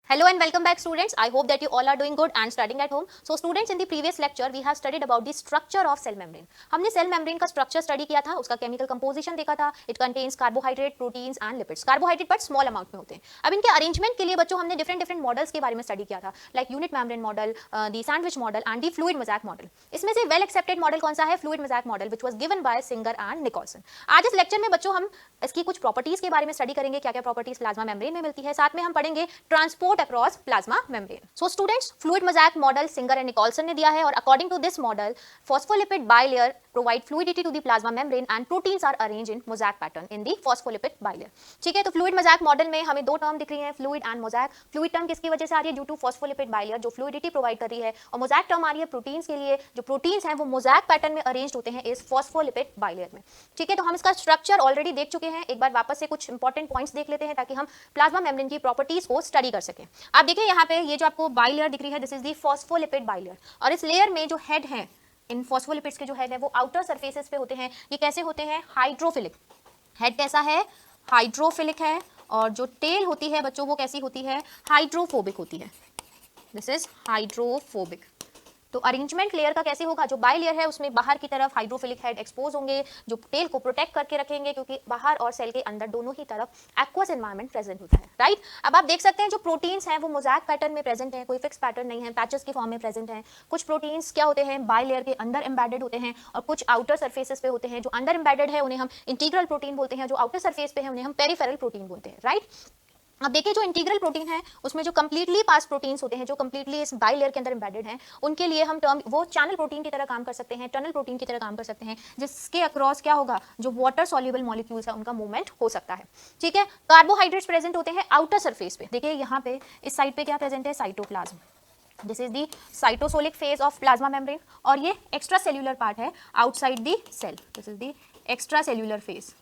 Hello and welcome back students. I hope that you all are doing good and studying at home. So students, in the previous lecture we have studied about the structure of cell membrane. हमने cell membrane का structure study किया था, उसका chemical composition देखा था. It contains carbohydrate, proteins and lipids. Carbohydrate but small amount में होते हैं. अब इनके arrangement के लिए बच्चों हमने different models के बारे में study किया था, like unit membrane model, the sandwich model and the fluid mosaic model. इसमें से well accepted model कौन सा है? Fluid mosaic model, which was given by Singer and Nicholson. आज इस lecture में बच्चों हम इसकी कुछ properties के बारे में study करेंगे, क्या-क्या properties plasma membrane में मिलती है. साथ में हम पढ़ेंगे transport across plasma membrane. So students, fluid mosaic model Singer and Nicholson ने दिया है और according to this model, phospholipid bilayer provide fluidity to the plasma membrane and proteins are arranged in mosaic pattern in the phospholipid bilayer. ठीक है, तो fluid mosaic model में हमें दो टर्म दिख रही हैं, fluid and mosaic. fluid term किसकी वजह से आ रही है? ड्यू टू phospholipid bilayer जो fluidity प्रोवाइड कर रही है, और mosaic टर्म आ रही है प्रोटीन्स के लिए, जो प्रोटीन्स हैं वो mosaic पैटर्न में अरेंज्ड होते हैं इस phospholipid bilayer में. ठीक है, तो हम इसका स्ट्रक्चर ऑलरेडी देख चुके हैं. एक बार वापस से कुछ इंपॉर्टेंट पॉइंट्स देख लेते हैं ताकि हम प्लाज्मा मेम्ब्रेन की प्रॉपर्टीज को स्टडी कर सकें. आप देखिए यहाँ पे ये जो आपको बाइलेयर दिख रही है, this is the phospholipid bilayer, और इस लेयर में जो हेड है, इन फॉस्फोलिपिड्स के जो हेड है वो आउटर सरफेसेस पे होते हैं. ये कैसे होते हैं? हाइड्रोफिलिक. हेड कैसा है? हाइड्रोफिलिक है. और जो टेल होती है बच्चों वो कैसी होती है? हाइड्रोफोबिक होती है. This is hydrophobic. तो अरेंजमेंट लेयर का कैसे होगा? जो बाई लेयर है उसमें बाहर की तरफ हाइड्रोफिलिक हेड एक्सपोज होंगे जो टेल को प्रोटेक्ट करके रखेंगे, क्योंकि बाहर और सेल के अंदर दोनों ही तरफ एक्वस एनवायरनमेंट प्रेजेंट होता है. राइट, अब आप देख सकते हैं जो प्रोटीन्स हैं वो मोज़ैक पैटर्न में प्रेजेंट हैं, कोई फिक्स पैटर्न नहीं है, पैचेस की फॉर्म में प्रेजेंट हैं. कुछ प्रोटीन्स क्या होते हैं? बाई लेयर के अंदर एम्बेडेड होते हैं, और कुछ आउटर सरफेसेस पे होते हैं. जो अंदर एम्बेडेड है उन्हें हम इंटीग्रल प्रोटीन बोलते हैं, जो आउटर सरफेस पे है उन्हें हम पेरिफेरल प्रोटीन बोलते हैं. राइट, अब देखिए जो इंटीग्रल प्रोटीन है उसमें जो कंप्लीटली पास प्रोटीन्स होते हैं, जो कंप्लीटली इस बाई लेयर के अंदर एम्बेडेड हैं, उनके लिए हम टर्म वो चैनल प्रोटीन की तरह काम कर सकते हैं, टनल प्रोटीन की तरह काम कर सकते हैं, जिसके अक्रॉस क्या होगा? जो वाटर सॉल्युबल मॉलिक्यूल्स है उनका मूवमेंट हो सकता है. ठीक है, कार्बोहाइड्रेट्स प्रेजेंट होते हैं आउटर सरफेस पे. देखिए यहाँ पे इस साइड पे क्या प्रेजेंट है? Cytoplasm. This is the cytosolic phase of plasma membrane, और ये एक्स्ट्रा सेल्यूलर पार्ट है outside the cell. This is the extra cellular phase.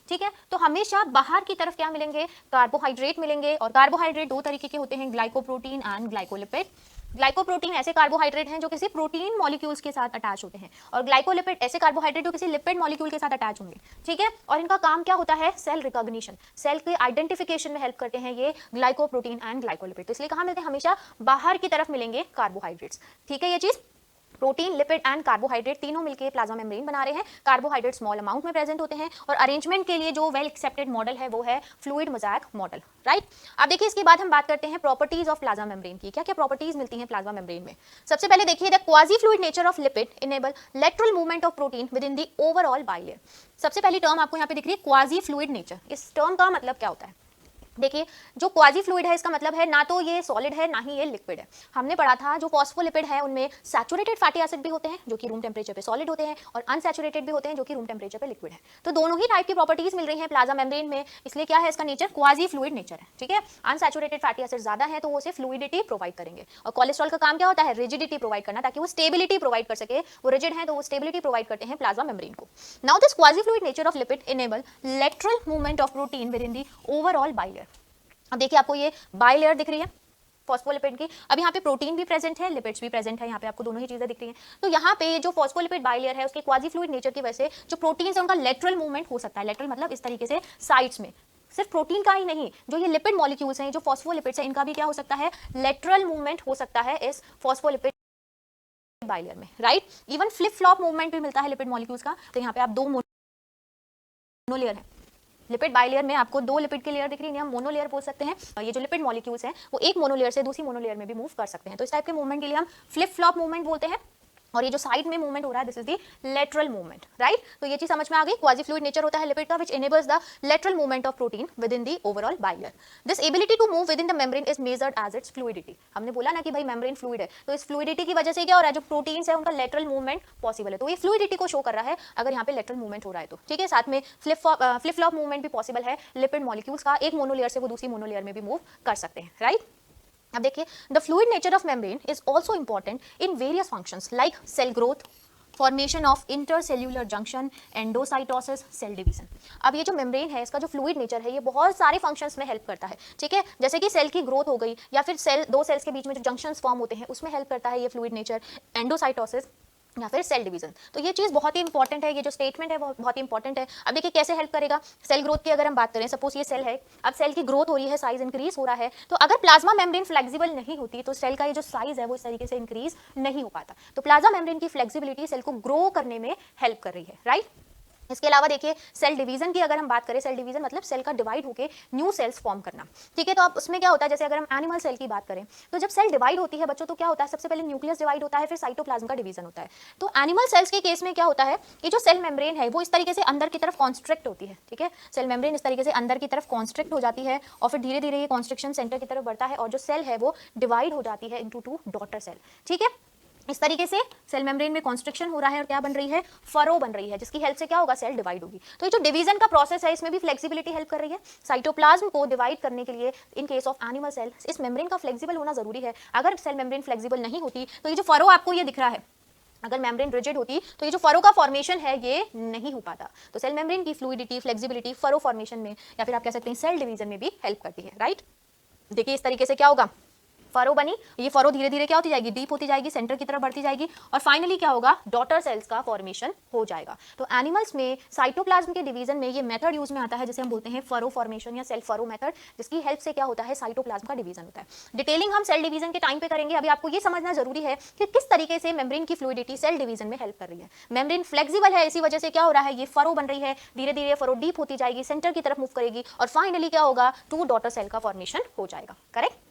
ठीक है, तो हमेशा बाहर की तरफ क्या मिलेंगे? कार्बोहाइड्रेट मिलेंगे, और कार्बोहाइड्रेट दो तरीके के होते हैं, ग्लाइकोप्रोटीन एंड ग्लाइकोलिपिड. ग्लाइकोप्रोटीन ऐसे कार्बोहाइड्रेट हैं जो किसी प्रोटीन मॉलिक्यूल्स के साथ अटैच होते हैं, और ग्लाइकोलिपिड ऐसे कार्बोहाइड्रेट जो किसी लिपिड मॉलिक्यूल के साथ अटैच होंगे. ठीक है, और इनका काम क्या होता है? सेल रिकॉग्निशन, सेल के आइडेंटिफिकेशन में हेल्प करते हैं ये ग्लाइकोप्रोटीन एंड ग्लाइकोलिपिड. तो इसलिए कहाँ मिलते हैं? हमेशा बाहर की तरफ मिलेंगे कार्बोहाइड्रेट्स. ठीक है, ये चीज प्रोटीन, लिपिड एंड कार्बोहाइड्रेट तीनों मिलकर प्लाज्मा मेम्ब्रेन बना रहे हैं. कार्बोहाइड्रेट स्मॉल अमाउंट में प्रेजेंट होते हैं, और अरेंजमेंट के लिए जो वेल एक्सेप्टेड मॉडल है वो है फ्लूइड मोज़ैक मॉडल. राइट, अब देखिए इसके बाद हम बात करते हैं प्रॉपर्टीज ऑफ प्लाज्मा मेम्ब्रेन की. क्या क्या प्रॉपर्टीज मिलती हैं प्लाज्मा मेम्ब्रेन में? सबसे पहले देखिए, the quasi fluid nature of lipid enable lateral movement of protein with in the overall bilayer. सबसे पहली टर्म आपको यहाँ पे दिख रही है क्वाजी फ्लूइड नेचर. इस टर्म का मतलब क्या होता है? देखिए, जो क्वाजी फ्लूइड है इसका मतलब है ना तो ये सॉलिड है ना ही ये लिक्विड है. हमने पढ़ा था जो फॉस्फोलिपिड है उनमें सैचुरेटेड फैटी एसिड भी होते हैं जो कि रूम टेम्परेचर पे सॉलिड होते हैं, और अनसैचुरेटेड भी होते हैं जो कि रूम टेम्परेचर पे लिक्विड है. तो दोनों ही टाइप की प्रॉपर्टीज मिल रही हैं प्लाज्मा मेम्ब्रेन में, इसलिए क्या है इसका नेचर? क्वाजी फ्लूइड नेचर है. ठीक है, अनसैचुरेटेड फैटी एसिड ज्यादा है तो वो उसे फ्लूइडिटी प्रोवाइड करेंगे, और कोलेस्ट्रॉल का काम क्या होता है? रिजिडिटी प्रोवाइड करना, ताकि वो स्टेबिलिटी प्रोवाइड कर सके. वो रिजिड है तो वो स्टेबिलिटी प्रोवाइड करते हैं प्लाज्मा मेम्ब्रेन को. Now this quasi fluid nature of lipid enable lateral movement of protein with in the overall bilayer. अब देखिए आपको ये बाई लेयर दिख रही है फॉस्फोलिपिड की. अब यहाँ पे प्रोटीन भी प्रेजेंट है, लिपिड्स भी प्रेजेंट है, यहाँ पे आपको दोनों ही चीजें दिख रही हैं. तो यहाँ पे जो फॉस्फोलिपिड बाई लेयर है उसके क्वाजी फ्लूइड नेचर की वजह से जो प्रोटीन है उनका लेटरल मूवमेंट हो सकता है. लेटरल मतलब इस तरीके से साइड्स में. सिर्फ प्रोटीन का ही नहीं, जो ये लिपिड मॉलिक्यूल्स हैं, जो फॉस्फोलिपिड्स हैं, इनका भी क्या हो सकता है? लेटरल मूवमेंट हो सकता है इस फॉस्फोलिपिड बाई लेयर में. Right, even flip flop movement भी मिलता है लिपिड मॉलिक्यूल्स का. तो यहाँ पे आप दो मोनोलेयर है. लिपिड बाइलेयर में आपको दो लिपिड की लेयर दिख रही है, हम मोनोलेयर बोल सकते हैं. ये जो लिपिड मॉलिक्यूल्स हैं वो एक मोनोलेयर से दूसरी मोनोलेयर में भी मूव कर सकते हैं. तो इस टाइप के मूवमेंट के लिए हम फ्लिप फ्लॉप मूवमेंट बोलते हैं. और ये जो साइड में मूवमेंट हो रहा है this is the lateral movement. Right, तो ये चीज समझ में आ गई. क्वाजी फ्लूइड नेचर होता है लिपिड का which enables the lateral movement of protein with in the overall bilayer. This ability to move with in the membrane is measured as its fluidity. हमने बोला ना कि भाई मेम्ब्रेन फ्लूइड है, तो इस फ्लूइडिटी की वजह से क्या हो रहा है? जो प्रोटीन्स है उनका लेटरल मूवमेंट पॉसिबल है. तो ये फ्लूइडिटी को शो कर रहा है अगर यहाँ पे लेटरल मूवमेंट हो रहा है तो. ठीक है, साथ में फ्लिप फ्लॉप मूवमेंट भी पॉसिबल है लिपिड मॉलिक्यूल्स का. एक मोनोलेयर से वो दूसरी मोनोलेयर में भी मूव कर सकते हैं. राइट, अब देखिए the fluid nature of membrane is also important in various functions like cell growth, formation of intercellular junction, endocytosis, cell division. अब ये जो मेम्ब्रेन है इसका जो फ्लूइड नेचर है ये बहुत सारे फंक्शंस में हेल्प करता है. ठीक है, जैसे कि सेल की ग्रोथ हो गई, या फिर सेल दो सेल्स के बीच में जो जंक्शंस फॉर्म होते हैं उसमें हेल्प करता है ये फ्लूइड नेचर. एंडोसाइटोसिस, या फिर सेल डिवीजन। तो ये चीज बहुत ही इंपॉर्टेंट है, ये जो स्टेटमेंट है वो बहुत ही इंपॉर्टेंट है। अब देखिए कैसे हेल्प करेगा सेल ग्रोथ की अगर हम बात करें, सपोज ये सेल है, अब सेल की ग्रोथ हो रही है, साइज इंक्रीज हो रहा है, तो अगर प्लाज्मा मेम्ब्रेन फ्लेक्सिबल नहीं होती तो सेल का ये जो साइज है वो इस तरीके से इंक्रीज नहीं हो पाता। तो प्लाज्मा मेम्ब्रेन की फ्लेक्सिबिलिटी सेल को ग्रो करने में हेल्प कर रही है, राइट। इसके अलावा देखिए सेल डिवीजन की अगर हम बात करें, सेल डिवीजन मतलब सेल का डिवाइड होकर न्यू सेल्स फॉर्म करना, ठीक है। तो अब उसमें क्या होता है, जैसे अगर हम एनिमल सेल की बात करें तो जब सेल डिवाइड होती है बच्चों तो क्या होता है, सबसे पहले न्यूक्लियस डिवाइड होता है, फिर साइटोप्लाज्म का डिवीजन होता है। तो एनिमल सेल्स के केस में क्या होता है कि जो सेल मेम्ब्रेन है वो इस तरीके से अंदर की तरफ कॉन्स्ट्रिक्ट होती है, ठीक है। सेल मेम्ब्रेन इस तरीके से अंदर की तरफ कॉन्स्ट्रिक्ट हो जाती है और फिर धीरे धीरे ये कॉन्स्ट्रिक्शन सेंटर की तरफ बढ़ता है और जो सेल है वो डिवाइड हो जाती है इनटू 2 डॉटर सेल, ठीक है। इस तरीके से सेल मेम्ब्रेन में कॉन्स्ट्रिक्शन हो रहा है और क्या बन रही है, फरो बन रही है, जिसकी हेल्प से क्या होगा, सेल डिवाइड होगी। तो ये जो डिवीजन का प्रोसेस है इसमें भी फ्लेक्सिबिलिटी हेल्प कर रही है। साइटोप्लाज्म को डिवाइड करने के लिए in case of animal cell इस मेम्ब्रेन का फ्लेक्सिबल होना जरूरी है। अगर सेल मेम्ब्रेन फ्लेक्सिबल नहीं होती तो ये जो फरो आपको ये दिख रहा है, अगर मेम्ब्रेन रिजिड होती तो ये जो फरो का फॉर्मेशन है ये नहीं हो पाता। तो सेल मेम्ब्रेन की फ्लूइडिटी, फ्लेक्सिबिलिटी फरो फॉर्मेशन में या फिर आप कह सकते हैं सेल डिवीजन में भी हेल्प करती है, राइट। देखिए इस तरीके से क्या होगा, फरो बनी, ये फरो धीरे धीरे क्या होती जाएगी, डीप होती जाएगी, सेंटर की तरफ बढ़ती जाएगी और फाइनली क्या होगा, डॉटर सेल्स का फॉर्मेशन हो जाएगा। तो एनिमल्स में साइटोप्लाज्म के डिवीजन में ये मेथड यूज में आता है जिसे हम बोलते हैं फरो फॉर्मेशन या सेल फरो मेथड, जिसकी हेल्प से क्या होता है, साइटोप्लाज्म का डिवीजन होता है। डिटेलिंग हम सेल डिवीजन के टाइम पे करेंगे, अभी आपको ये समझना जरूरी है कि किस तरीके से मेम्ब्रेन की फ्लूइडिटी सेल डिवीजन में हेल्प कर रही है। मेम्ब्रेन फ्लेक्सिबल है, इसी वजह से क्या हो रहा है, ये फरो बन रही है, धीरे धीरे फरो डीप होती जाएगी, सेंटर की तरफ मूव करेगी और फाइनली क्या होगा, 2 डॉटर सेल का फॉर्मेशन हो जाएगा, करेक्ट।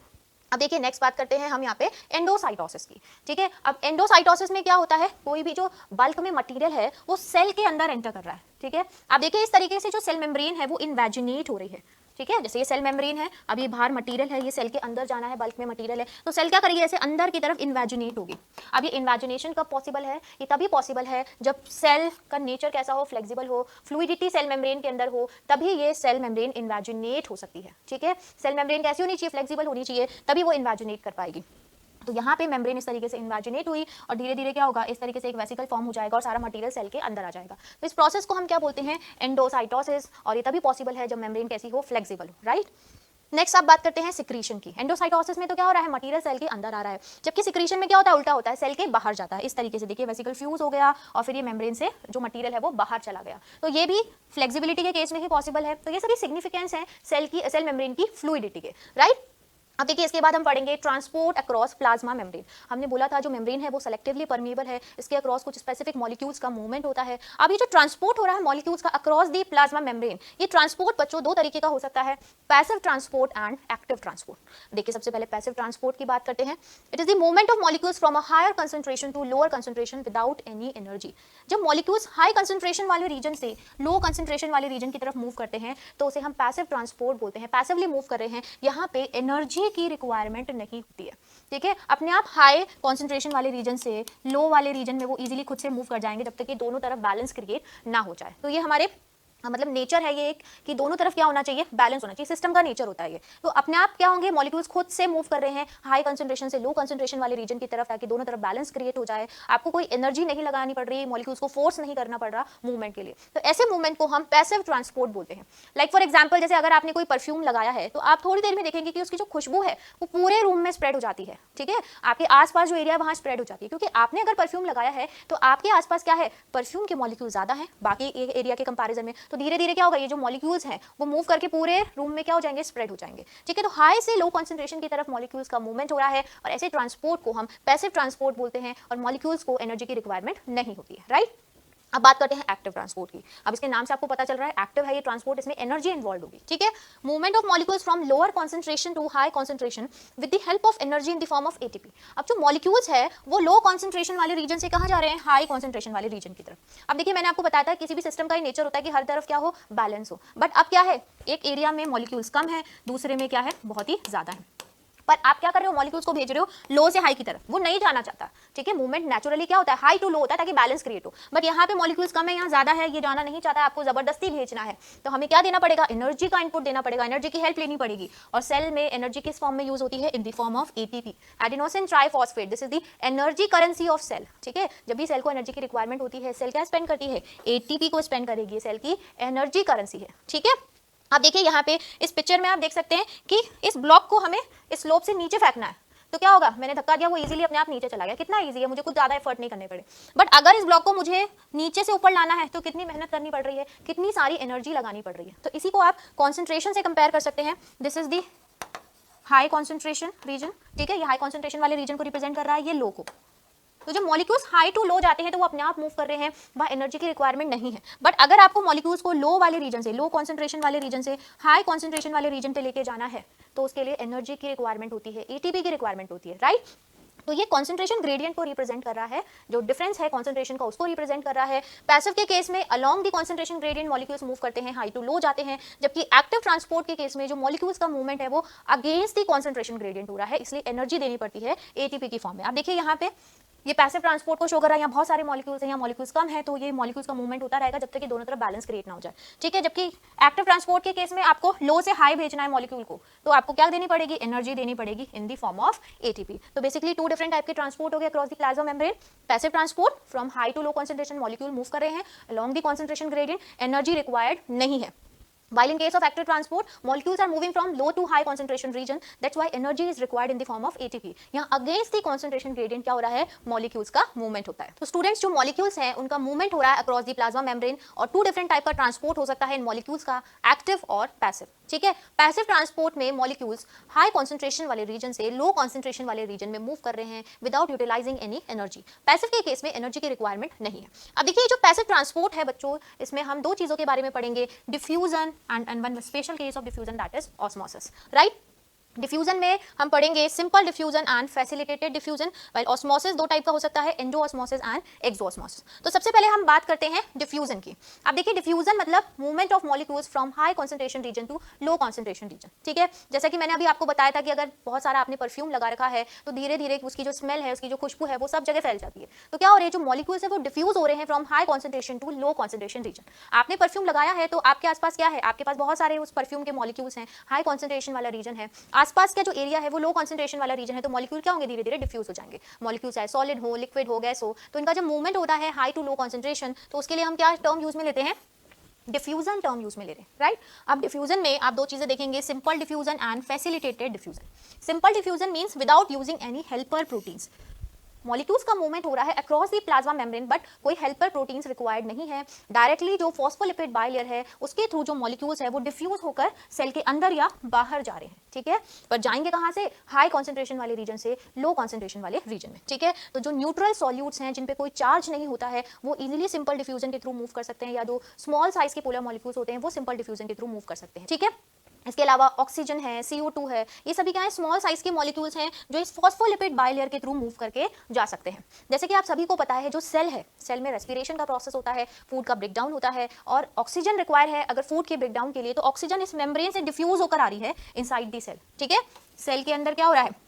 अब देखिए नेक्स्ट बात करते हैं हम यहाँ पे एंडोसाइटोसिस की, ठीक है। अब एंडोसाइटोसिस में क्या होता है, कोई भी जो बल्क में मटेरियल है वो सेल के अंदर एंटर कर रहा है, ठीक है। अब देखिए इस तरीके से जो सेल मेम्ब्रेन है वो इन्वेजिनेट हो रही है, ठीक है। जैसे ये सेल मेम्ब्रेन है, अब ये बाहर मटेरियल है, ये सेल के अंदर जाना है, बल्क में मटेरियल है, तो सेल क्या करेगी, ऐसे अंदर की तरफ इन्वेजिनेट होगी। अब ये इन्वेजिनेशन कब पॉसिबल है, ये तभी पॉसिबल है जब सेल का नेचर कैसा हो, फ्लेक्सिबल हो, फ्लूइडिटी सेल मेम्ब्रेन के अंदर हो, तभी ये सेल मेम्ब्रेन इन्वेजिनेट हो सकती है, ठीक है। सेल मेम्ब्रेन कैसी होनी चाहिए, फ्लेक्सिबल होनी चाहिए, तभी वो इन्वेजिनेट कर पाएगी। तो यहाँ पे मेम्ब्रेन इस तरीके से इन्वेजिनेट हुई और धीरे धीरे क्या होगा, इस तरीके से एक वेसिकल फॉर्म हो जाएगा और सारा मटेरियल सेल के अंदर आ जाएगा। तो इस प्रोसेस को हम क्या बोलते हैं, एंडोसाइटोसिस, और ये तभी पॉसिबल है जब मेम्ब्रेन कैसी हो, फ्लेक्सिबल हो, राइट। नेक्स्ट आप बात करते हैं सिक्रीशन की। एंडोसाइटोसिस में तो क्या हो रहा है, मटेरियल सेल के अंदर आ रहा है, जबकि सिक्रीशन में क्या होता है, उल्टा होता है, सेल के बाहर जाता है। इस तरीके से देखिए वेसिकल फ्यूज हो गया और फिर ये मेम्ब्रेन से जो मटेरियल है वो बाहर चला गया। तो ये भी फ्लेक्सिबिलिटी के केस में ही पॉसिबल है। तो ये सभी सिग्निफिकेंस है सेल मेम्ब्रेन की फ्लूइडिटी के, राइट। अब देखिए इसके बाद हम पढ़ेंगे ट्रांसपोर्ट अक्रॉस प्लाज्मा मेम्ब्रेन। हमने बोला था जो मेम्ब्रेन है वो सेलेक्टिवली परमिएबल है, इसके अक्रॉस कुछ स्पेसिफिक मॉलिक्यूल्स का मूवमेंट होता है। अब ये जो ट्रांसपोर्ट हो रहा है मॉलिक्यूल्स का अक्रॉस दी प्लाज्मा मेम्ब्रेन, ये ट्रांसपोर्ट बच्चों 2 तरीके का हो सकता है, passive transport and active transport. देखिए सबसे पहले पैसिव ट्रांसपोर्ट की बात करते हैं। It is the movement of molecules from a higher concentration to lower concentration without any energy. जब मॉलिक्यूल्स हाई कंसंट्रेशन वाले रीजन से लो कंसंट्रेशन वाले रीजन की तरफ मूव करते हैं तो उसे हम पैसिव ट्रांसपोर्ट बोलते हैं, पैसिवली मूव कर रहे हैं, यहाँ पे एनर्जी की रिक्वायरमेंट नहीं होती है, ठीक है। अपने आप हाई कंसंट्रेशन वाले रीजन से लो वाले रीजन में वो इजीली खुद से मूव कर जाएंगे जब तक कि दोनों तरफ बैलेंस क्रिएट ना हो जाए। तो ये हमारे मतलब नेचर है ये एक, कि दोनों तरफ क्या होना चाहिए, बैलेंस होना चाहिए, सिस्टम का नेचर होता है ये। तो अपने आप क्या होंगे, मॉलिक्यूल्स खुद से मूव कर रहे हैं हाई कंसंट्रेशन से लो कंसंट्रेशन वाले रीजन की तरफ, ताकि दोनों तरफ बैलेंस क्रिएट हो जाए। आपको कोई एनर्जी नहीं लगानी पड़ रही, मॉलिक्यूल्स को फोर्स नहीं करना पड़ रहा मूवमेंट के लिए। तो ऐसे मूवमेंट को हम पैसिव ट्रांसपोर्ट बोलते हैं। लाइक फॉर एग्जाम्पल, जैसे अगर आपने कोई परफ्यूम लगाया है तो आप थोड़ी देर में देखेंगे कि उसकी जो खुशबू है वो पूरे रूम में स्प्रेड हो जाती है, ठीक है। आपके आसपास जो एरिया है वहां स्प्रेड हो जाती है, क्योंकि आपने अगर परफ्यूम लगाया है तो आपके आसपास क्या है, परफ्यूम के मॉलिक्यूल ज्यादा है बाकी एरिया के कंपैरिजन में। तो धीरे धीरे क्या होगा, ये जो मॉलिक्यूल्स हैं वो मूव करके पूरे रूम में क्या हो जाएंगे, स्प्रेड हो जाएंगे, ठीक है। तो हाई से लो कंसंट्रेशन की तरफ मॉलिक्यूल्स का मूवमेंट हो रहा है और ऐसे ट्रांसपोर्ट को हम पैसिव ट्रांसपोर्ट बोलते हैं और मॉलिक्यूल्स को एनर्जी की रिक्वायरमेंट नहीं होती है, राइट। अब बात करते हैं एक्टिव ट्रांसपोर्ट की। अब इसके नाम से आपको पता चल रहा है एक्टिव है ये ट्रांसपोर्ट, इसमें एनर्जी इन्वॉल्व होगी, ठीक है। Movement of molecules from lower concentration to high concentration with the help of energy in the form of ATP. अब जो मॉलिक्यूल्स है वो लो कंसंट्रेशन वाले रीजन से कहां जा रहे हैं, हाई कंसंट्रेशन वाले रीजन की तरफ। अब देखिए मैंने आपको बताया था किसी भी सिस्टम का ही नेचर होता है कि हर तरफ क्या हो, बैलेंस हो। बट अब क्या है, एक एरिया में मॉलिक्यूल्स कम है, दूसरे में क्या है, बहुत ही ज्यादा है। पर आप क्या कर रहे हो, मॉलिक्यूल्स को भेज रहे हो लो से हाई की तरफ, वो नहीं जाना चाहता, ठीक है। मूवमेंट नेचुरली क्या होता है, हाई टू लो होता है ताकि बैलेंस क्रिएट हो। बट यहाँ पे मॉलिक्यूल्स कम है, यहाँ ज्यादा है, ये जाना नहीं चाहता है, आपको जबरदस्ती भेजना है। तो हमें क्या देना पड़ेगा, एनर्जी का इनपुट देना पड़ेगा, एनर्जी की हेल्प लेनी पड़ेगी। और सेल में एनर्जी किस फॉर्म में यूज होती है, in the form of ATP, adenosine triphosphate. This is the energy currency of cell, ठीक है। जब भी सेल को एनर्जी की रिक्वायरमेंट होती है, सेल क्या स्पेंड करती है, एटीपी को स्पेंड करेगी, सेल की एनर्जी करेंसी है, ठीक है। अब देखिए यहाँ पे इस पिक्चर में आप देख सकते हैं कि इस ब्लॉक को हमें इस स्लोप से नीचे फेंकना है। तो क्या होगा, मैंने धक्का दिया, वो इजीली अपने आप नीचे चला गया। कितना इजी है, मुझे कुछ ज्यादा एफर्ट नहीं करने पड़े। बट अगर इस ब्लॉक को मुझे नीचे से ऊपर लाना है तो कितनी मेहनत करनी पड़ रही है, कितनी सारी एनर्जी लगानी पड़ रही है। तो इसी को आप कॉन्सेंट्रेशन से कंपेयर कर सकते हैं। This is the high concentration region, ठीक है, ये हाई कॉन्सेंट्रेशन वाले रीजन को रिप्रेजेंट कर रहा है, ये लो को। तो जो मॉलिक्यूल्स हाई टू लो जाते हैं तो वो अपने आप मूव कर रहे हैं, वहाँ एनर्जी की रिक्वायरमेंट नहीं है। बट अगर आपको मॉलिक्यूल्स को लो वाले रीजन से, लो कॉन्सेंट्रेशन वाले रीजन से हाई कॉन्सेंट्रेशन वाले रीजन पे लेके जाना है तो उसके लिए एनर्जी की रिक्वायरमेंट होती है, एटीपी की रिक्वायरमेंट होती है, राइट। तो ये कॉन्सेंट्रेशन ग्रेडियंट को रिप्रेजेंट कर रहा है, जो डिफरेंस है कॉन्सेंट्रेशन का उसको रिप्रेजेंट कर रहा है। पैसिव के केस में along the concentration gradient molecules move करते हैं, हाई टू लो जाते हैं, जबकि एक्टिव ट्रांसपोर्ट के केस में जो मॉलिक्यूल्स का मूवमेंट है वो अगेंस्ट द कॉन्सेंट्रेशन ग्रेडियंट हो रहा है, इसलिए एनर्जी देनी पड़ती है एटीपी की फॉर्म में। आप देखिए यहाँ पे ये पैसिव ट्रांसपोर्ट को शो कर रहा है, यहाँ बहुत सारे मॉलिक्यूल्स हैं, यहाँ मॉलिक्यूल्स कम है, तो ये मॉलिक्यूल्स का मूवमेंट होता रहेगा जब तक कि दोनों तरफ बैलेंस क्रिएट ना हो जाए, ठीक है। जबकि एक्टिव ट्रांसपोर्ट के केस में आपको लो से हाई भेजना है मॉलिक्यूल को, तो आपको क्या देनी पड़ेगी, एनर्जी देनी पड़ेगी in the form of ATP. तो बेसिकली टू डिफरेंट टाइप के ट्रांसपोर्ट हो गए across the plasma membrane. Passive transport from high to low concentration molecule move कर रहे हैं along the concentration gradient, energy required नहीं है। While in case of active transport, molecules are moving from low to high concentration region. That's why energy is required in the form of ATP. यहाँ against the concentration gradient क्या हो रहा है, molecules का movement होता है। तो students जो molecules हैं उनका movement हो रहा है across the plasma membrane, और two different type का transport हो सकता है इन molecules का, active और passive, ठीक है। पैसिव ट्रांसपोर्ट में मॉलिक्यूल्स हाई कॉन्सेंट्रेशन वाले रीजन से लो कॉन्सेंट्रेशन वाले रीजन में मूव कर रहे हैं without utilizing any energy. Passive के केस में एनर्जी की रिक्वायरमेंट नहीं है। अब देखिए जो पैसिव ट्रांसपोर्ट है बच्चों, इसमें हम दो चीजों के बारे में पढ़ेंगे, diffusion and one special case of diffusion, that is osmosis, right. Diffusion में हम पढ़ेंगे simple diffusion and facilitated diffusion, while osmosis दो टाइप का हो सकता है, एंडोऑस्मोसिस एंड एक्सोऑस्मोसिस। तो सबसे पहले हम बात करते हैं डिफ्यूजन की। अब देखिए डिफ्यूजन मतलब movement of molecules from high concentration region to low concentration region, ठीक है। जैसा कि मैंने अभी आपको बताया था कि अगर बहुत सारा आपने परफ्यूम लगा रखा है तो धीरे धीरे उसकी जो स्मेल है, उसकी जो खुशबू है वो सब जगह फैल जाती है। तो क्या हो रहा है, जो मॉलिक्यूल्स है वो डिफ्यूज हो रहे हैं from high concentration to low concentration region. आपने परफ्यूम लगाया है तो आपके आसपास क्या है, आपके पास बहुत सारे उस परफ्यूम के मॉलिक्यूल्स हैं, हाई कॉन्सेंट्रेशन वाला रीजन है, आसपास का जो एरिया है वो लो कॉन्सेंट्रेशन वाला रीजन है, तो मॉलिक्यूल क्या होंगे, धीरे धीरे डिफ्यूज हो जाएंगे। मॉलिक्यूल चाहे सॉलिड हो, लिक्विड हो, गैस हो, तो इनका जब मूवमेंट होता है हाई टू लो कॉन्सेंट्रेशन, तो उसके लिए हम क्या टर्म यूज में लेते हैं, डिफ्यूजन टर्म यूज में ले रहे हैं, राइट। अब डिफ्यूजन में आप दो चीजें देखेंगे, simple diffusion and facilitated diffusion. Simple diffusion means without using any helper proteins, molecules का मूवमेंट हो रहा है across the plasma membrane, but कोई हेल्पर प्रोटीन्स रिक्वायर्ड नहीं है। डायरेक्टली जो फॉस्फोलिपिड बाइलेयर है उसके थ्रू जो मॉलिक्यूल्स है वो डिफ्यूज होकर सेल के अंदर या बाहर जा रहे हैं, ठीक है। पर जाएंगे कहाँ से, हाई कॉन्सेंट्रेशन वाले रीजन से लो कॉन्सेंट्रेशन वाले रीजन में, ठीक है। तो जो न्यूट्रल सॉल्यूट्स हैं जिन पे कोई चार्ज नहीं होता है वो इजीली सिंपल डिफ्यूजन के थ्रू मूव कर सकते हैं, या जो स्मॉल साइज के पोलर मॉलिक्यूल्स होते हैं वो सिंपल डिफ्यूजन के थ्रू मूव कर सकते हैं, ठीक है। इसके अलावा ऑक्सीजन है, CO2 है, ये सभी क्या है, स्मॉल साइज के मॉलिक्यूल्स हैं जो इस फॉस्फोलिपिड बाइलेयर के थ्रू मूव करके जा सकते हैं। जैसे कि आप सभी को पता है जो सेल है, सेल में रेस्पिरेशन का प्रोसेस होता है, फूड का ब्रेकडाउन होता है और ऑक्सीजन रिक्वायर है अगर फूड के ब्रेकडाउन के लिए, तो ऑक्सीजन इस मेम्ब्रेन से डिफ्यूज होकर आ रही है इनसाइड दी सेल, ठीक है। सेल के अंदर क्या हो रहा है,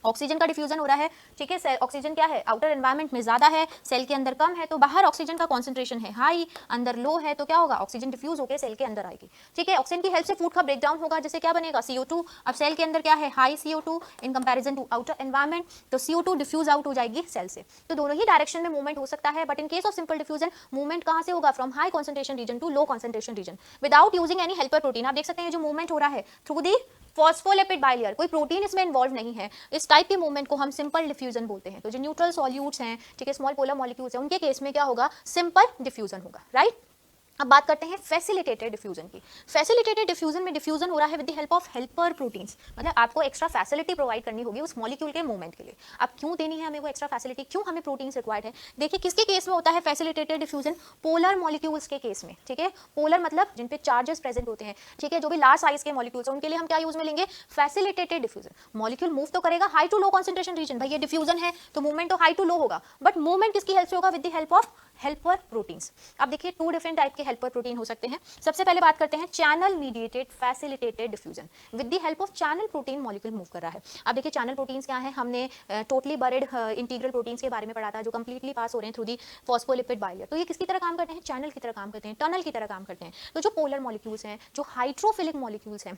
ऑक्सीजन का डिफ्यूजन हो रहा है, ठीक है। ऑक्सीजन क्या है, आउटर एनवायरनमेंट में ज्यादा है, सेल के अंदर कम है, तो बाहर ऑक्सीजन का कॉन्सेंट्रेशन है हाई, अंदर लो है, तो क्या होगा, ऑक्सीजन डिफ्यूज होकर सेल के अंदर आएगी, ठीक है। ऑक्सीजन की हेल्प से फूड का ब्रेकडाउन होगा, जिससे क्या बनेगा, CO2। अब सेल के अंदर क्या है, high CO2 in comparison to outer environment, तो CO2 डिफ्यूज आउट हो जाएगी सेल से। तो दोनों ही डायरेक्शन में मूवमेंट हो सकता है, but in case of simple diffusion movement कहां से होगा, from high concentration region to low concentration region, without using any helper protein. आप देख सकते हैं जो मूवमेंट हो रहा है थ्रू दी फॉस्फोलिपिड बाइलेयर, कोई प्रोटीन इसमें इन्वॉल्व नहीं है। इस टाइप के मूवमेंट को हम सिंपल डिफ्यूजन बोलते हैं। तो जो न्यूट्रल सॉल्यूट्स हैं, ठीक है, स्मॉल पोलर मॉलिक्यूल्स हैं, उनके केस में क्या होगा, सिंपल डिफ्यूजन होगा, राइट। अब बात करते हैं फैसिलिटेटेड डिफ्यूजन की। फैसिलिटेटेड डिफ्यूजन में डिफ्यूजन हो रहा है with the help of helper proteins, मतलब आपको एक्स्ट्रा फैसिलिटी प्रोवाइड करनी होगी उस मॉलिक्यूल के मूवमेंट के लिए। अब क्यों देनी है हमें वो एक्स्ट्रा फैसिलिटी, क्यों हमें प्रोटीन्स रिक्वायर्ड है, देखिए किसके केस में होता है फैसिलिटेटेड डिफ्यूजन, पोलर मॉलिक्यूल्स के केस में, ठीक है। पोलर मतलब जिन पे चार्जेस प्रेजेंट होते हैं, ठीक है, जो भी लार्ज साइज के मॉलिक्यूल्स हैं उनके लिए हम क्या यूज में लेंगे, फैसिलिटेटेड डिफ्यूजन। मॉलिक्यूल मूव तो करेगा high to low concentration region, भाई ये डिफ्यूजन है तो मूवमेंट तो हाई टू लो होगा, बट मूवमेंट किसकी हेल्प से होगा, with the help of helper proteins. अब देखिए टू डिफरेंट टाइप के हेल्पर प्रोटीन हो सकते हैं। सबसे पहले बात करते हैं channel mediated facilitated diffusion, with the help of channel protein molecule move कर रहा है। अब देखिए चैनल प्रोटीन्स क्या है, हमने टोटली बरिड इंटीग्रल प्रोटीन्स के बारे में पढ़ा था जो कंप्लीटली पास हो रहे हैं थ्रू दी फॉस्फोलिपिड बाइलेयर। तो ये किसकी तरह काम करते हैं, चैनल की तरह काम करते हैं, टनल की तरह काम करते हैं। तो जो पोलर मॉलिक्यूल्स हैं, जो हाइड्रोफिलिक मॉलिक्यूल्स हैं,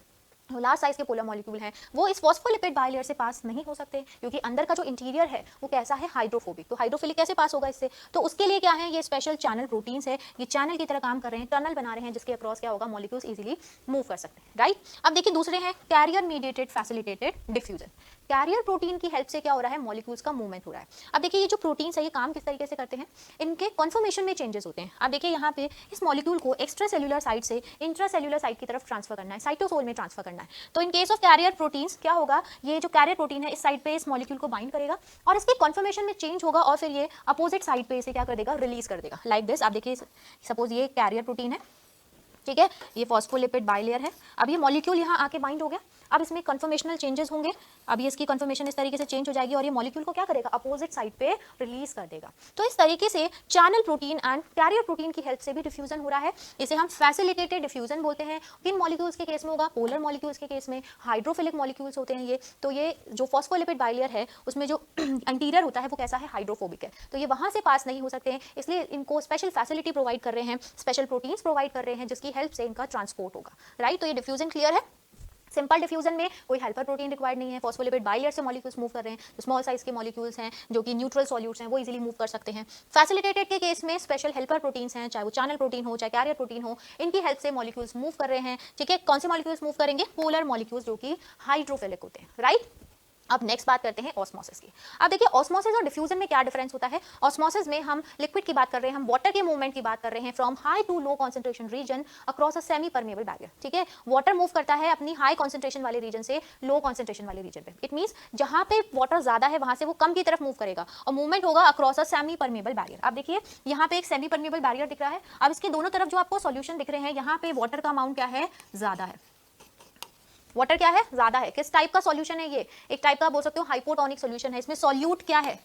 लार्ज साइज के पोलर मॉलिक्यूल हैं, वो इस फॉस्फोलिपिड बाइलेयर से पास नहीं हो सकते क्योंकि अंदर का जो इंटीरियर है वो कैसा है, हाइड्रोफोबिक। तो हाइड्रोफिलिक कैसे पास होगा इससे, तो उसके लिए क्या है, ये स्पेशल चैनल प्रोटीन्स है, ये चैनल की तरह काम कर रहे हैं, टनल बना रहे हैं जिसके अक्रॉस क्या होगा, मॉलिक्यूल्स इजीली मूव कर सकते हैं, राइट। अब देखिए दूसरे हैं carrier mediated facilitated diffusion. Carrier protein की हेल्प से क्या हो रहा है, मॉलिक्यूल्स का मूवमेंट हो रहा है। अब देखिए ये जो प्रोटीन्स है ये काम किस तरीके से करते हैं, इनके कॉन्फॉर्मेशन में चेंजेस होते हैं। अब देखिए यहाँ पे इस मॉलिक्यूल को एक्स्ट्रा सेल्यूलर साइड से इंट्रा सेल्यूलर साइड की तरफ ट्रांसफर करना है, साइटोसोल में ट्रांसफर करना है। तो इन केस ऑफ कैरियर प्रोटीन्स क्या होगा, ये जो कैरियर प्रोटीन है इस साइड पे इस मॉलिक्यूल को बाइंड करेगा और इसके कॉन्फॉर्मेशन में चेंज होगा और फिर ये अपोजिट साइड पे इसे क्या कर देगा, रिलीज कर देगा, लाइक दिस। आप देखिए सपोज ये कैरियर प्रोटीन है, ठीक है, ये फॉस्फोलिपिड बाइलेयर है। अब ये मॉलिक्यूल यहाँ आके बाइंड हो गया, अब इसमें कन्फर्मेशनल चेंजेस होंगे, अब ये इसकी कन्फर्मेशन इस तरीके से चेंज हो जाएगी और ये मॉलिक्यूल को क्या करेगा, अपोजिट साइड पे रिलीज कर देगा। तो इस तरीके से channel protein and career protein की हेल्प से भी डिफ्यूजन हो रहा है, इसे हम फैसिलिटेटेड डिफ्यूजन बोलते हैं। किन मॉलिक्यूल्स के केस में होगा, पोलर मॉलिक्यूल्स के केस में, हाइड्रोफिलिक मॉलिक्यूल्स होते हैं ये। तो ये जो फॉस्फोलिपिड बाइलेयर है उसमें जो इंटीरियर होता है वो कैसा है, हाइड्रोफोबिक है, तो ये वहां से पास नहीं हो सकते हैं, इसलिए इनको स्पेशल फैसिलिटी प्रोवाइड कर रहे हैं, स्पेशल प्रोटीन्स प्रोवाइड कर रहे हैं जिसकी हेल्प से इनका ट्रांसपोर्ट होगा, राइट। तो ये डिफ्यूजन क्लियर है। सिंपल डिफ्यूजन में कोई हेल्पर प्रोटीन रिक्वायर्ड नहीं है, फॉस्फोलिपिड बाइलेयर से मॉलिक्यूल्स मूव कर रहे हैं, जो स्मॉल साइज के मॉलिक्यूल्स हैं जो कि न्यूट्रल सॉल्यूट्स हैं वो इजीली मूव कर सकते हैं। फैसिलिटेटेड के केस में स्पेशल हेल्पर प्रोटीन्स हैं, चाहे वो चैनल प्रोटीन हो चाहे कैरियर प्रोटीन हो, इनकी हेल्प से मॉलिक्यूल्स मूव कर रहे हैं, ठीक है। कौन से मॉलिक्यूल्स मूव करेंगे, पोलर मॉलिक्यूल्स जो कि हाइड्रोफिलिक होते हैं, राइट। अब नेक्स्ट बात करते हैं ऑस्मोसिस की। अब देखिए ऑस्मोसिस और डिफ्यूजन में क्या डिफरेंस होता है। ऑस्मोसिस में हम लिक्विड की बात कर रहे हैं, हम वाटर के मूवमेंट की बात कर रहे हैं from high to low concentration region across a semi permeable barrier, ठीक है। वाटर मूव करता है अपनी हाई कॉन्सेंट्रेशन वाले रीजन से लो कॉन्सेंट्रेशन वाले रीजन पे। इट मींस जहां पे वाटर ज्यादा है वहां से वो कम की तरफ मूव करेगा और मूवमेंट होगा across a semi permeable barrier. अब देखिए यहाँ पे एक सेमी परमेबल बैरियर दिख रहा है, अब इसके दोनों तरफ जो आपको सॉल्यूशन दिख रहे हैं, यहाँ पे वाटर का अमाउंट क्या है, ज्यादा है, वाटर क्या है, ज्यादा है। किस टाइप का सॉल्यूशन है ये, एक टाइप का बोल सकते हो हाइपोटोनिक सॉल्यूशन है, इसमें सॉल्यूट क्या है,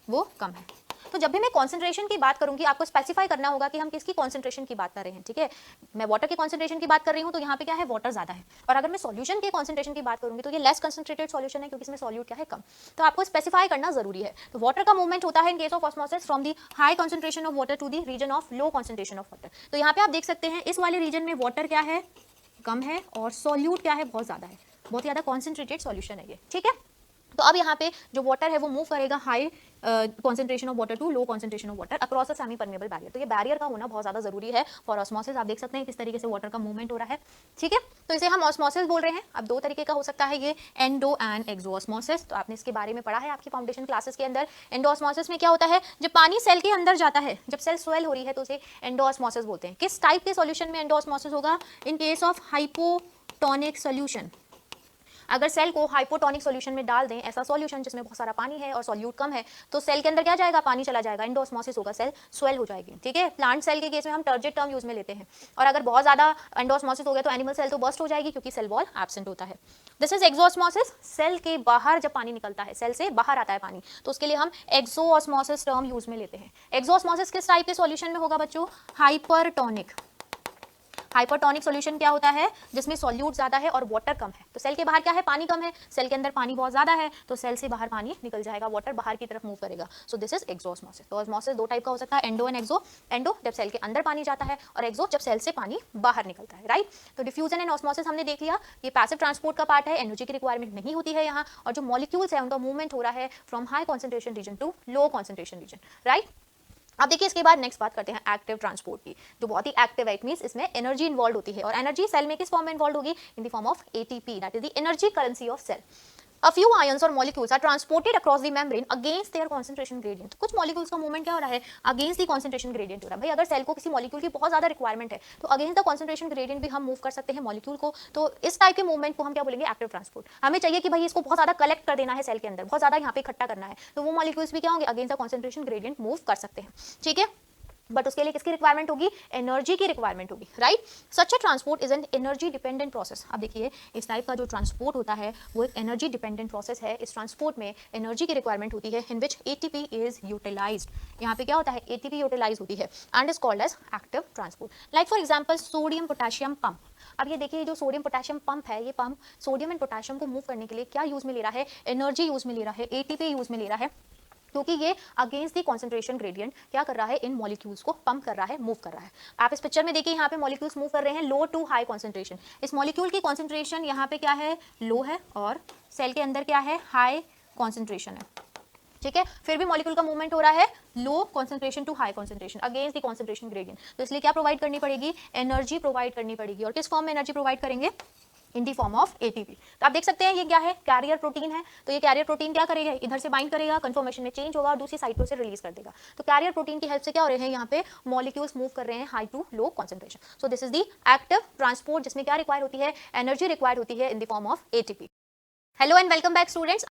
वो कम है। तो जब भी मैं कॉन्सेंट्रेशन की बात करूंगी आपको स्पेसिफाई करना होगा कि हम किसकी कॉन्सेंट्रेशन की बात कर रहे हैं, ठीक है। मैं वाटर की कॉन्सेंट्रेशन की बात कर रही हूं तो यहाँ पे क्या है, वाटर ज्यादा है, और अगर मैं सॉल्यूशन के कॉन्सेंट्रेशन की बात करूंगी तो ये लेस कंसंट्रेटेड सॉल्यूशन है क्योंकि इसमें सॉल्यूट क्या है, कम। तो आपको स्पेसिफाई करना जरूरी है। तो वाटर का मूवमेंट होता है in case of osmosis from the high concentration of water to the region of low concentration of water. तो यहाँ पे आप देख सकते हैं इस वाले रीजन में वाटर क्या है, कम है, और सॉल्यूट क्या है, बहुत ज्यादा है, बहुत ज्यादा कॉन्सेंट्रेटेड सॉल्यूशन है ये, ठीक है। तो अब यहाँ पे जो वाटर है वो मूव करेगा high concentration of water to low concentration of water across a semi permeable barrier. तो ये बैरियर का होना बहुत ज्यादा जरूरी है फॉर ऑस्मोसिस। आप देख सकते हैं किस तरीके से वाटर का मूवमेंट हो रहा है, ठीक है। तो इसे हम ऑस्मोसिस बोल रहे हैं। अब दो तरीके का हो सकता है ये, एंडो एंड एक्सो ऑस्मोसिस। तो आपने इसके बारे में पढ़ा है आपकी फाउंडेशन क्लासेस के अंदर। एंडो ऑस्मोसिस में क्या होता है, जब पानी सेल के अंदर जाता है, जब सेल स्वेल हो रही है तो उसे एंडो ऑस्मोसिस बोलते हैं। किस टाइप के सॉल्यूशन में एंडो ऑस्मोसिस होगा, इन केस ऑफ हाइपोटोनिक सॉल्यूशन। अगर सेल को हाइपोटोनिक सॉल्यूशन में डाल दें, ऐसा सॉल्यूशन जिसमें बहुत सारा पानी है और सॉल्यूट कम है, तो सेल के अंदर क्या जाएगा, पानी चला जाएगा, एंडोऑस्मोसिस होगा, सेल स्वेल हो जाएगी, ठीक है। प्लांट सेल के केस में हम टर्जिड टर्म यूज में लेते हैं, और अगर बहुत ज्यादा एंडोऑस्मोसिस हो गया तो एनिमल सेल तो बर्स्ट हो जाएगी क्योंकि सेल वॉल एब्सेंट होता है। दिस इज एक्सोऑस्मोसिस, सेल के बाहर जब पानी निकलता है, सेल से बाहर आता है पानी, तो उसके लिए हम एक्सोऑस्मोसिस टर्म यूज में लेते हैं। एक्सोऑस्मोसिस किस टाइप के सॉल्यूशन में होगा बच्चों, हाइपरटोनिक। हाइपरटोनिक सॉल्यूशन क्या होता है, जिसमें सॉल्यूट ज्यादा है और वाटर कम है। तो सेल के बाहर क्या है, पानी कम है, सेल के अंदर पानी बहुत ज्यादा है, तो सेल से बाहर पानी निकल जाएगा, वाटर बाहर की तरफ मूव करेगा। So this is exosmosis. तो ऑस्मोसिस दो टाइप का हो सकता है, एंडो एंड एक्सो। एंडो जब सेल के अंदर पानी जाता है, और एक्सो जब सेल से पानी बाहर निकलता है, राइट। तो डिफ्यूजन एंड ऑस्मोसिस हमने देख लिया, ये पैसिव ट्रांसपोर्ट का पार्ट है, एनर्जी की रिक्वायरमेंट नहीं होती है यहाँ, और जो मॉलिक्यूल्स है उनका मूवमेंट हो रहा है from high concentration region to low concentration region, right. अब देखिए इसके बाद नेक्स्ट बात करते हैं एक्टिव ट्रांसपोर्ट की, जो बहुत ही एक्टिव है। इट मींस इसमें एनर्जी इन्वॉल्व होती है, और एनर्जी सेल में किस फॉर्म में इन्वॉल्व होगी, in the form of ATP, that is the energy currency of cell. A few ions or molecules are transported across the membrane against their concentration gradient। तो कुछ molecules का movement क्या हो रहा है, अगेंस्ट द concentration gradient हो रहा है। भाई अगर सेल को किसी मॉलिक्यूल की बहुत ज्यादा रिक्वायरमेंट है तो अगेंस्ट द concentration gradient भी हम मूव कर सकते हैं मॉलिक्यूल को। तो इस टाइप के मूवमेंट को हम क्या बोलेंगे, एक्टिव ट्रांसपोर्ट। हमें चाहिए कि भाई इसको बहुत ज्यादा कलेक्ट कर देना है सेल के अंदर, बहुत ज्यादा यहाँ पे इकट्ठा करना है, तो वो मॉलिक्यूल्स भी क्या होंगे, against the concentration gradient move कर सकते हैं, ठीक है। बट उसके लिए किसकी रिक्वायरमेंट होगी, एनर्जी की रिक्वायरमेंट होगी, right. Such a transport is an energy dependent process. अब देखिए इस टाइप का जो ट्रांसपोर्ट होता है वो एक एनर्जी डिपेंडेंट प्रोसेस है। इस ट्रांसपोर्ट में एनर्जी की रिक्वायरमेंट होती है, in which ATP is utilized. यहाँ पे क्या होता है, एटीपी यूटिलाइज होती है and is called as active transport. Like for example sodium potassium pump. अब ये देखिए जो सोडियम पोटेशियम पंप है, ये पंप सोडियम एंड पोटेशियम को मूव करने के लिए क्या यूज में ले रहा है, एनर्जी यूज में ले रहा है, एटीपी यूज में ले रहा है, क्योंकि ये अगेंस्ट द कॉन्सेंट्रेशन ग्रेडियंट क्या कर रहा है, इन मॉलिक्यूल्स को पंप कर रहा है, मूव कर रहा है। आप इस पिक्चर में देखिए यहाँ पे मॉलिक्यूल्स मूव कर रहे हैं लो टू हाई कॉन्सेंट्रेशन। इस मॉलिक्यूल की कॉन्सेंट्रेशन यहाँ पे क्या है, लो है, और सेल के अंदर क्या है, हाई कॉन्सेंट्रेशन है, ठीक है। फिर भी मॉलिक्यूल का मूवमेंट हो रहा है low concentration to high concentration against the concentration gradient. तो इसलिए क्या प्रोवाइड करनी पड़ेगी, एनर्जी प्रोवाइड करनी पड़ेगी। और किस फॉर्म में एनर्जी प्रोवाइड करेंगे, इन दी फॉर्म ऑफ एटीपी। तो आप देख सकते हैं ये क्या है, कैरियर प्रोटीन है। तो ये कैरियर प्रोटीन क्या करेगा, इधर से बाइंड करेगा, कंफर्मेशन में चेंज होगा और दूसरी साइड पे उसे रिलीज कर देगा। तो कैरियर प्रोटीन की हेल्प से क्या हो रहे हैं, यहाँ पे मॉलिक्यूल्स मूव कर रहे हैं high to low concentration. So this is the active transport, जिसमें क्या रिक्वायर होती है, एनर्जी रिक्वायर्ड होती है in the form of ATP. Hello and welcome back students.